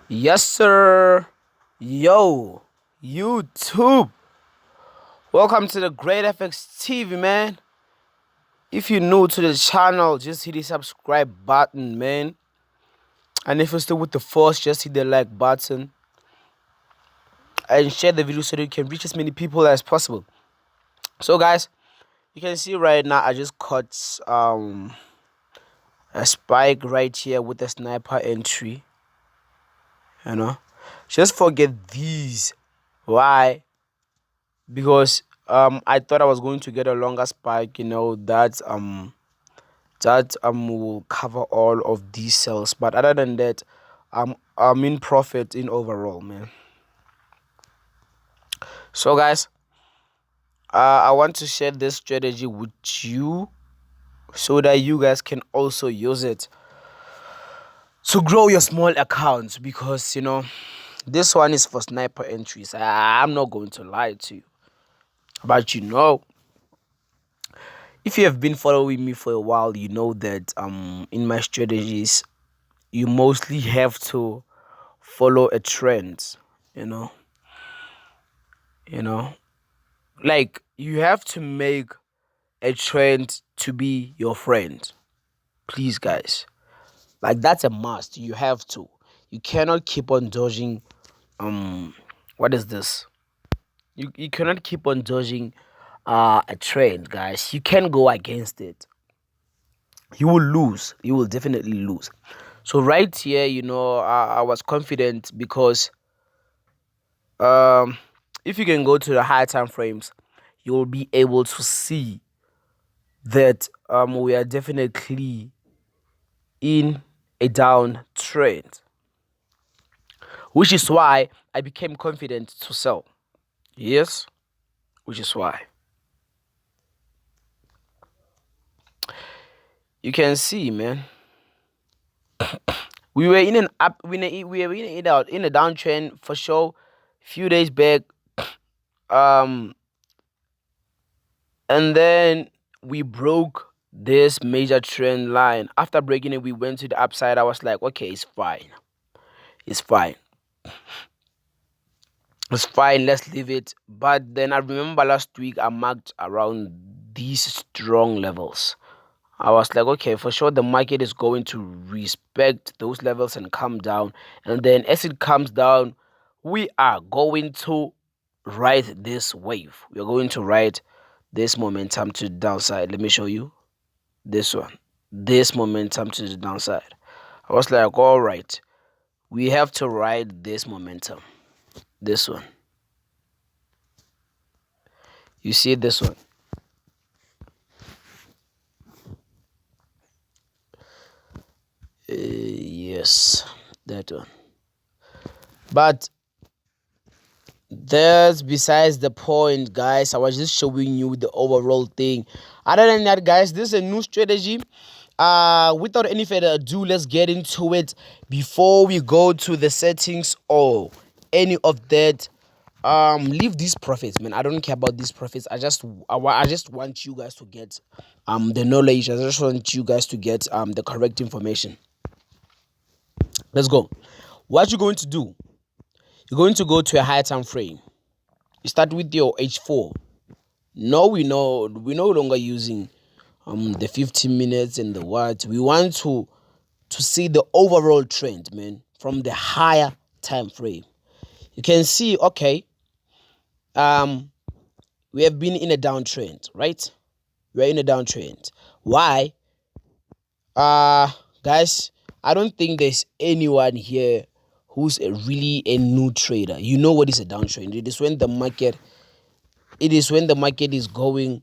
Yes, sir. Yo, YouTube. Welcome to the Great FX TV, man. If you're new to the channel, just hit the subscribe button, man. And if you're still with the force, just hit the like button and share the video so that you can reach as many people as possible. So, guys, you can see right now I just caught a spike right here with a sniper entry. You know, just forget these. Why? Because I thought I was going to get a longer spike, that will cover all of these cells, but other than that, I'm in profit in overall, man. So guys, I want to share this strategy with you so that you guys can also use it to grow your small accounts, because this one is for sniper entries. I'm not going to lie to you, but if you have been following me for a while, you know that in my strategies you mostly have to follow a trend, you know you know like you have to make a trend to be your friend. Please, guys, like that's a must. You have to. You cannot keep on dodging what is this? You cannot keep on dodging a trend, guys. You can go against it. You will lose. You will definitely lose. So right here, I was confident because um if you can go to the high time frames, you'll be able to see that we are definitely in a downtrend, which is why I became confident to sell. Yes, which is why you can see, man, we were in an up, we were in a downtrend for sure. Few days back, um, and then we broke this major trend line. After breaking it, we went to the upside. I was like, okay, it's fine. It's fine. It's fine. Let's leave it. But then I remember last week I marked around these strong levels. I was like, okay, for sure the market is going to respect those levels and come down. And then as it comes down, we are going to ride this wave. We are going to ride this momentum to the downside. Let me show you this one. This momentum to the downside. I was like, all right, we have to ride this momentum. This one. You see this one? Yes, that one. But that's besides the point, guys. I was just showing you the overall thing. Other than that, guys, this is a new strategy. Without any further ado, let's get into it. Before we go to the settings or any of that, leave these profits, man. I don't care about these profits. I just want you guys to get the knowledge. I just want you guys to get the correct information. Let's go. What you're going to do, you're going to go to a higher time frame. You start with your H4. No, we're no longer using the 15 minutes and the what. We want to see the overall trend, man, from the higher time frame. You can see, okay, we have been in a downtrend, right? We're in a downtrend. Why? Guys, I don't think there's anyone here who's really a new trader. You know what is a downtrend? It is when the market is going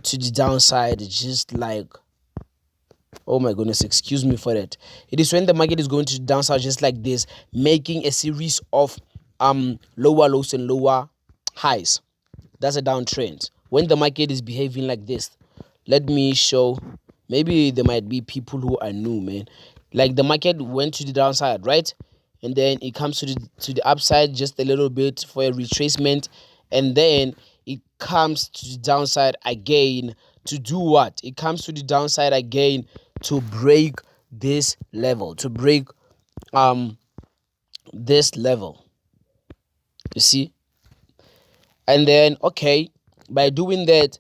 to the downside, just like, oh my goodness, excuse me for that. It is when the market is going to the downside just like this, making a series of lower lows and lower highs. That's a downtrend. When the market is behaving like this, let me show. Maybe there might be people who are new, man. Like the market went to the downside, right? And then it comes to the upside just a little bit for a retracement, and then it comes to the downside again to do what? It comes to the downside again to break this level, to break this level. You see? And then, okay, by doing that,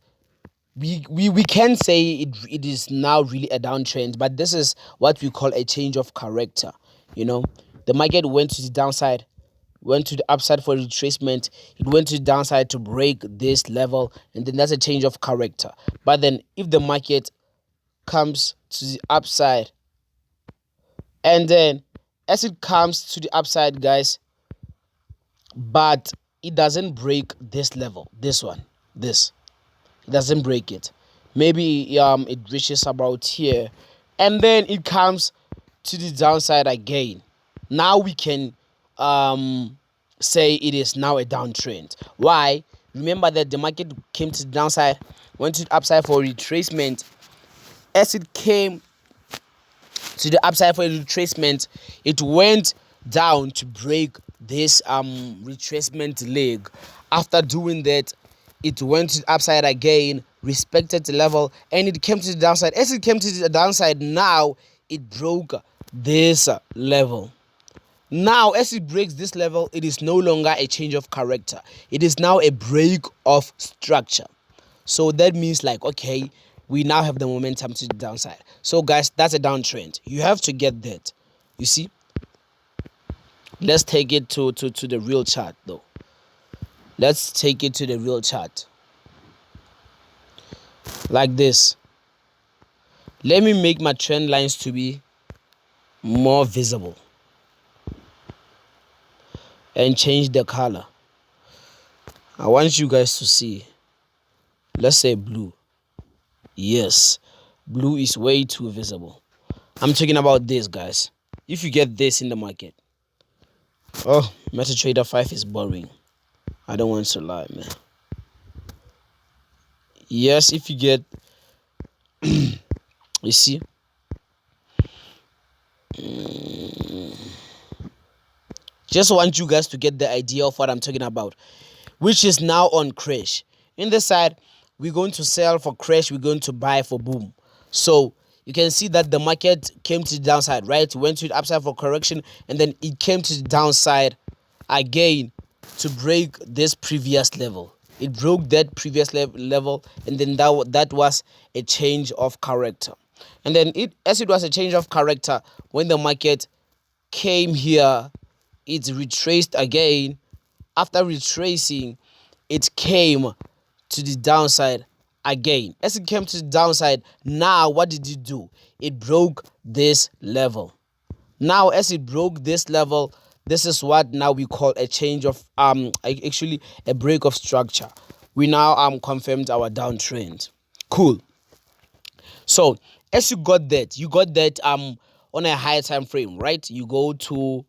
we can say it is now really a downtrend, but this is what we call a change of character. The market went to the downside, went to the upside for retracement, it went to the downside to break this level, and then that's a change of character. But then if the market comes to the upside, and then as it comes to the upside, guys, but it doesn't break this level, this it doesn't break it, maybe it reaches about here, and then it comes to the downside again, now we can say it is now a downtrend. Why? Remember that the market came to the downside, went to the upside for retracement. As it came to the upside for retracement, it went down to break this retracement leg. After doing that, it went to the upside again, respected the level, and it came to the downside. As it came to the downside, now it broke this level. Now, as it breaks this level, it is no longer a change of character. It is now a break of structure. So that means, like, okay, we now have the momentum to the downside. So, guys, that's a downtrend. You have to get that. You see? Let's take it to the real chart, though. Let's take it to the real chart. Like this. Let me make my trend lines to be more visible. And change the color. I want you guys to see. Let's say blue. Yes, blue is way too visible. I'm talking about this, guys. If you get this in the market. Oh, MetaTrader 5 is boring. I don't want to lie, man. Yes, if you get... you see? Just want you guys to get the idea of what I'm talking about, which is now on crash. In this side, we're going to sell for crash, we're going to buy for boom. So you can see that the market came to the downside, right? It went to the upside for correction, and then it came to the downside again to break this previous level. It broke that previous level, and then that was a change of character. And then as it was a change of character, when the market came here, it retraced again. After retracing, it came to the downside again. As it came to the downside, now what did it do? It broke this level. Now, as it broke this level, this is what now we call a change of actually a break of structure. We now confirmed our downtrend. Cool. So as you got that on a higher time frame, right? You go to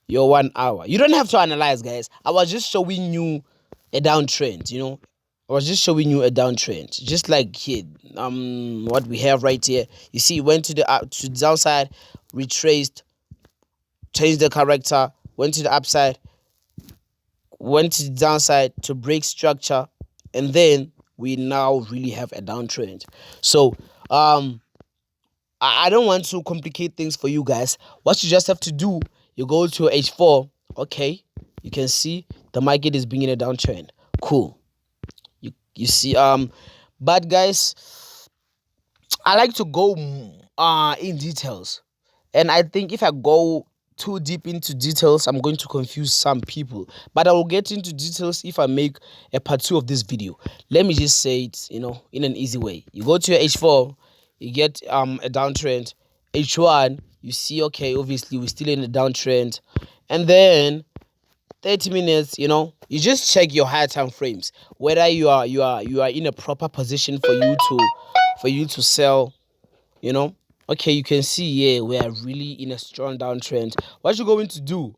your 1 hour. You don't have to analyze, guys. I was just showing you a downtrend, I was just showing you a downtrend, just like here, what we have right here. You see, it went to the downside, retraced, changed the character, went to the upside, went to the downside to break structure, and then we now really have a downtrend. So I don't want to complicate things for you guys. What you just have to do, you go to H4. Okay, you can see the market is being in a downtrend. Cool. You see, but guys, I like to go in details, and I think if I go too deep into details, I'm going to confuse some people. But I will get into details if I make a part 2 of this video. Let me just say it, in an easy way. You go to your H4, you get a downtrend. H1, you see, okay, obviously we're still in a downtrend, and then 30 minutes, you just check your higher time frames, whether you are in a proper position for you to sell. Okay, you can see here we are really in a strong downtrend. What you're going to do,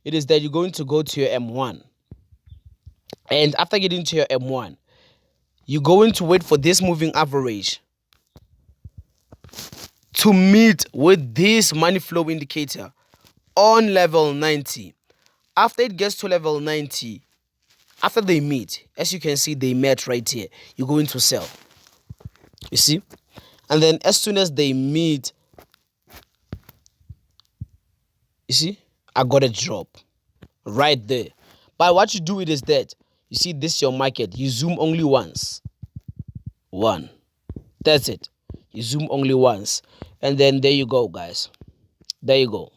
it is that you're going to go to your M1, and after getting to your M1, you're going to wait for this moving average to meet with this money flow indicator on level 90. After it gets to level 90, after they meet, as you can see, they met right here, you're going to sell. You see? And then as soon as they meet, you see, I got a drop. right there. But what you do it is that you see this your market, you zoom only once. One. That's it. You zoom only once. And then there you go, guys. There you go.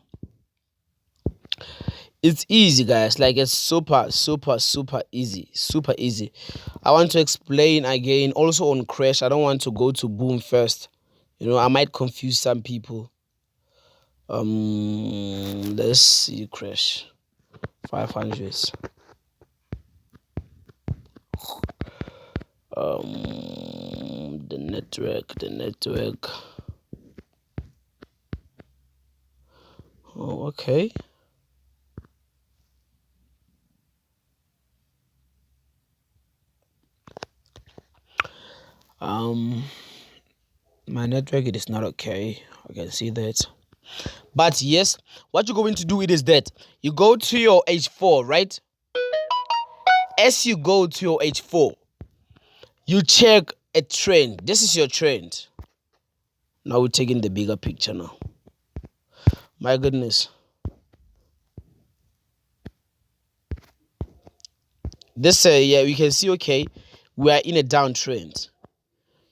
It's easy, guys. Like, it's super easy. Super easy. I want to explain again also on crash. I don't want to go to boom first. I might confuse some people. Let's see crash 500. The network. Oh, okay. My network, it is not okay. I can see that. But yes, what you're going to do it is that you go to your H4, right? As you go to your H4, you check a trend. This is your trend. Now we're taking the bigger picture now. My goodness. This, yeah, we can see, okay, we are in a downtrend.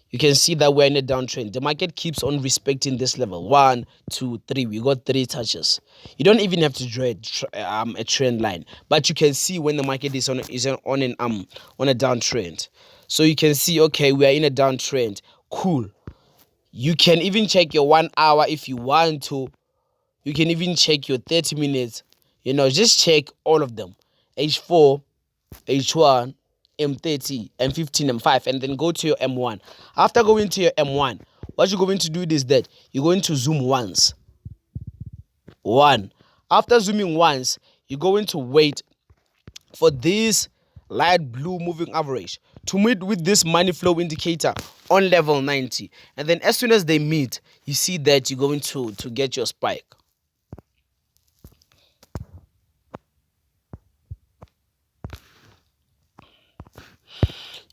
You can see that we're in a downtrend. The market keeps on respecting this level. 1, 2, 3. We got 3 touches. You don't even have to draw a trend line, but you can see when the market is on a downtrend. So you can see, okay, we are in a downtrend. Cool. You can even check your 1 hour if you want to. You can even check your 30 minutes. Just check all of them. H4, H1, M30, M15, M5, and then go to your M1. After going to your M1, what you're going to do is that you're going to zoom once. One. After zooming once, you're going to wait for this light blue moving average to meet with this money flow indicator on level 90. And then as soon as they meet, you see that you're going to get your spike.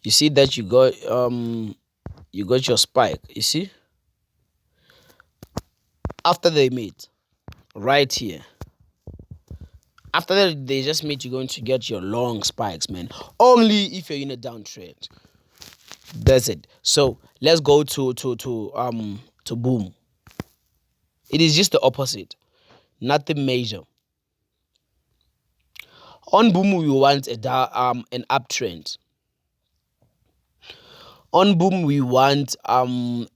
You see that you got your spike. You see, after they meet, right here, after they just meet, you're going to get your long spikes, man. Only if you're in a downtrend. That's it. So let's go to boom. It is just the opposite, nothing major. On boom, we want an uptrend. On boom, we want an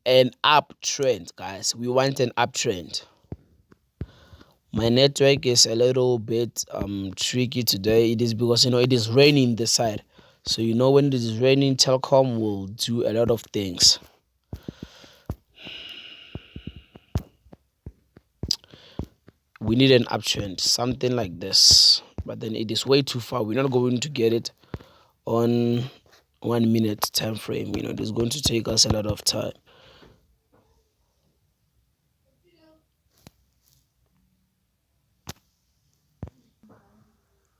uptrend, guys. We want an uptrend. My network is a little bit tricky today. It is because it is raining this side. So when it is raining, telecom will do a lot of things. We need an uptrend, something like this. But then it is way too far. We're not going to get it on 1 minute time frame. It is going to take us a lot of time.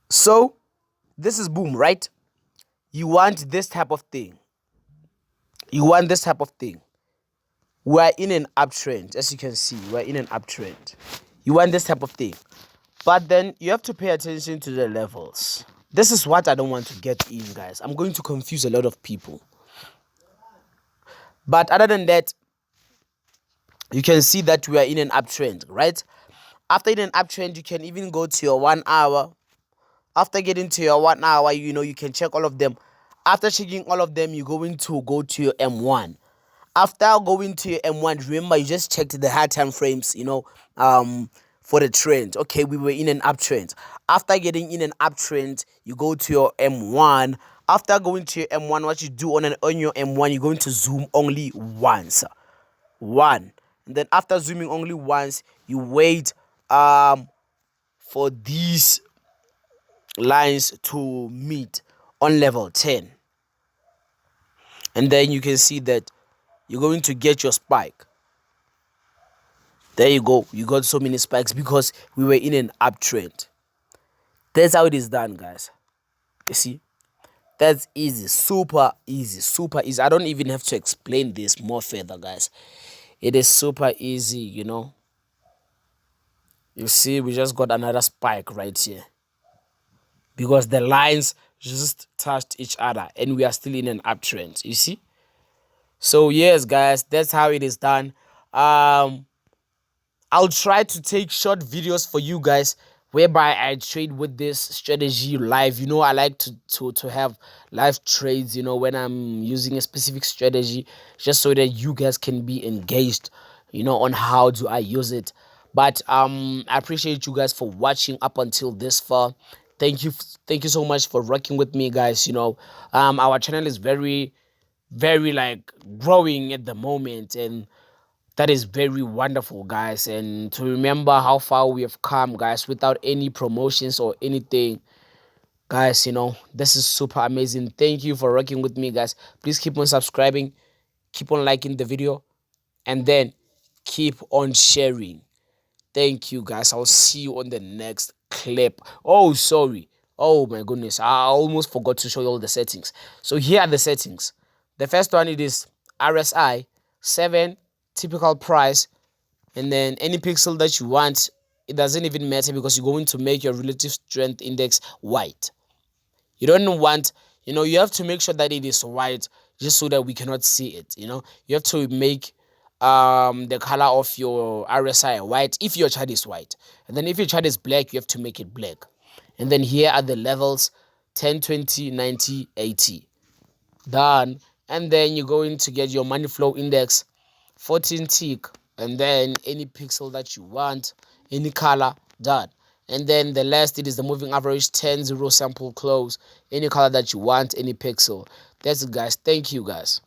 So this is boom, right? You want this type of thing. We're in an uptrend. As you can see, we're in an uptrend. You want this type of thing. But then you have to pay attention to the levels. This is what I don't want to get in, guys. I'm going to confuse a lot of people. But other than that, you can see that we are in an uptrend, right? After in an uptrend, you can even go to your 1 hour. After getting to your 1 hour, you can check all of them. After checking all of them, you're going to go to your M1. After going to your M1, remember you just checked the high time frames, for the trend. Okay, we were in an uptrend. After getting in an uptrend, you go to your M1. After going to your M1, what you do on your M1, you're going to zoom only once. One. And then after zooming only once, you wait for these lines to meet on level 10. And then you can see that you're going to get your spike. There you go. You got so many spikes because we were in an uptrend. That's how it is done, guys. You see? That's easy. Super easy. I don't even have to explain this more further, guys. It is super easy, You see, we just got another spike right here. because the lines just touched each other and we are still in an uptrend, you see. So yes guys, that's how it is done. I'll try to take short videos for you guys whereby I trade with this strategy live. You know, I like to have live trades, you know, when I'm using a specific strategy, just so that you guys can be engaged, you know, on how do I use it. But I appreciate you guys for watching up until this far. Thank you so much for rocking with me, guys. You know, our channel is very like growing at the moment, and that is very wonderful, guys. And to remember how far we have come, guys, without any promotions or anything, guys, you know, this is super amazing. Thank you for rocking with me, guys. Please keep on subscribing, keep on liking the video, and then keep on sharing. Thank you, guys. I'll see you on the next clip. Oh, sorry. Oh my goodness, I almost forgot to show you all the settings. So here are the settings. The first one, it is RSI 7, typical price, and then any pixel that you want. It doesn't even matter because you're going to make your relative strength index white. You don't want, you know, you have to make sure that it is white just so that we cannot see it. You know, you have to make the color of your RSI white if your chart is white, and then if your chart is black, you have to make it black. And then here are the levels: 10, 20, 90, 80. Done. And then you're going to get your money flow index, 14 tick, and then any pixel that you want, any color. Done. And then the last, it is the moving average, 10, 0 sample close, any color that you want, any pixel. That's it, guys. Thank you, guys.